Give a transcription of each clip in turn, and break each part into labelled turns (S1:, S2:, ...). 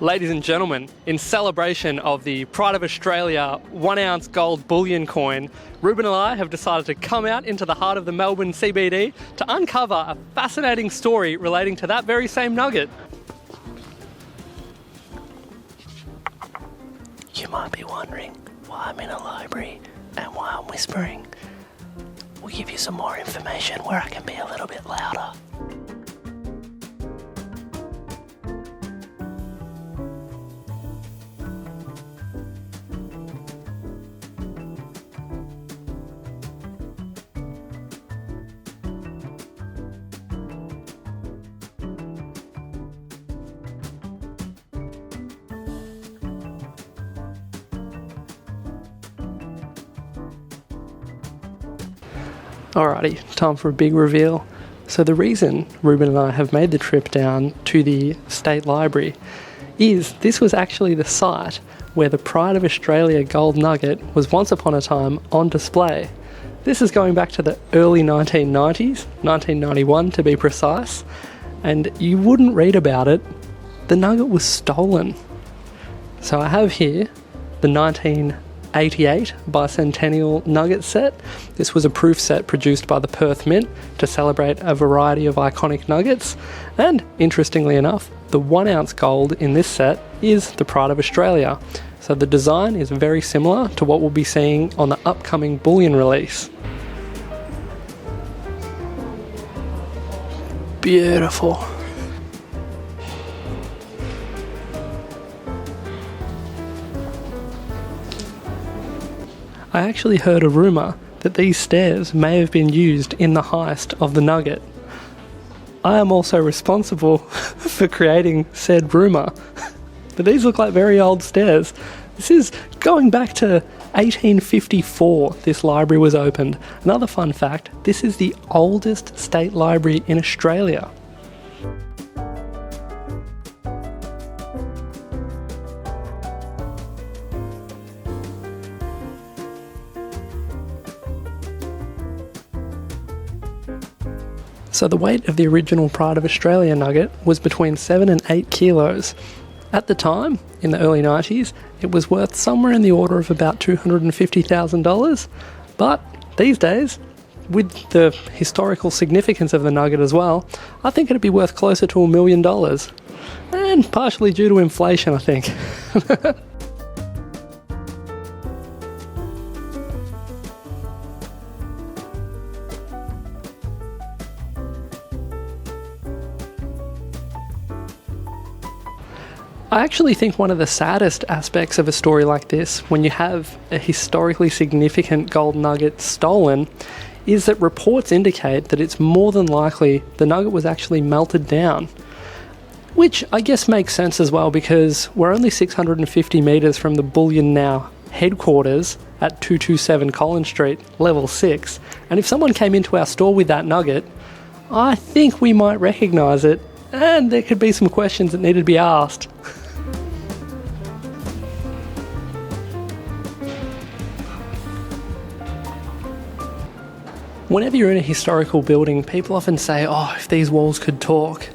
S1: Ladies and gentlemen, in celebration of the Pride of Australia 1 ounce gold bullion coin, Ruben and I have decided to come out into the heart of the Melbourne CBD to uncover a fascinating story relating to that very same nugget.
S2: You might be wondering why I'm in a library and why I'm whispering. We'll give you some more information where I can be a little bit louder.
S1: Alrighty, time for a big reveal. So the reason Ruben and I have made the trip down to the State Library is this was actually the site where the Pride of Australia gold nugget was once upon a time on display. This is going back to the early 1990s, 1991 to be precise, and you wouldn't read about it. The nugget was stolen. So I have here the 1988 bicentennial nugget set. This was a proof set produced by the Perth Mint to celebrate a variety of iconic nuggets, and interestingly enough, the 1 ounce gold in this set is the Pride of Australia. So the design is very similar to what we'll be seeing on the upcoming bullion release. Beautiful. I actually heard a rumour that these stairs may have been used in the heist of the nugget. I am also responsible for creating said rumour, but these look like very old stairs. This is going back to 1854 this library was opened. Another fun fact, this is the oldest state library in Australia. So the weight of the original Pride of Australia nugget was between 7 and 8 kilos. At the time, in the early 90s, it was worth somewhere in the order of about $250,000. But these days, with the historical significance of the nugget as well, I think it'd be worth closer to $1 million. And partially due to inflation, I think. I actually think one of the saddest aspects of a story like this, when you have a historically significant gold nugget stolen, is that reports indicate that it's more than likely the nugget was actually melted down. Which I guess makes sense as well, because we're only 650 metres from the Bullion Now headquarters at 227 Collins Street, level 6, and if someone came into our store with that nugget, I think we might recognise it, and there could be some questions that needed to be asked. Whenever you're in a historical building, people often say, oh, if these walls could talk.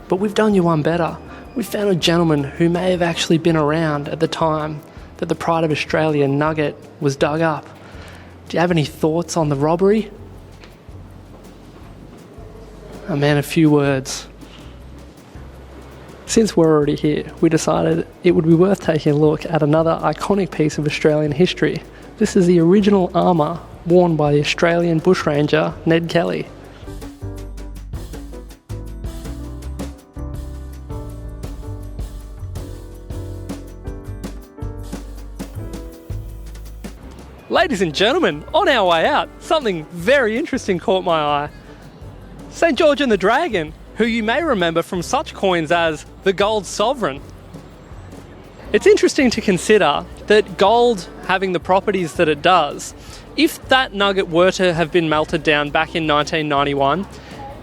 S1: But we've done you one better. We've found a gentleman who may have actually been around at the time that the Pride of Australia nugget was dug up. Do you have any thoughts on the robbery? Oh man, a few words. Since we're already here, we decided it would be worth taking a look at another iconic piece of Australian history. This is the original armour worn by the Australian bushranger Ned Kelly. Ladies and gentlemen, on our way out, something very interesting caught my eye. St. George and the Dragon, who you may remember from such coins as the Gold Sovereign. It's interesting to consider that gold having the properties that it does, if that nugget were to have been melted down back in 1991,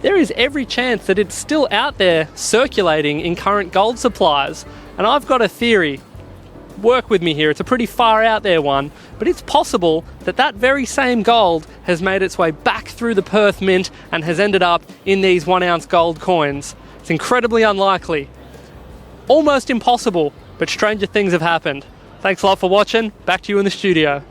S1: there is every chance that it's still out there circulating in current gold supplies. And I've got a theory. Work with me here, it's a pretty far out there one, but it's possible that that very same gold has made its way back through the Perth Mint and has ended up in these 1 ounce gold coins. It's incredibly unlikely. Almost impossible, but stranger things have happened. Thanks a lot for watching. Back to you in the studio.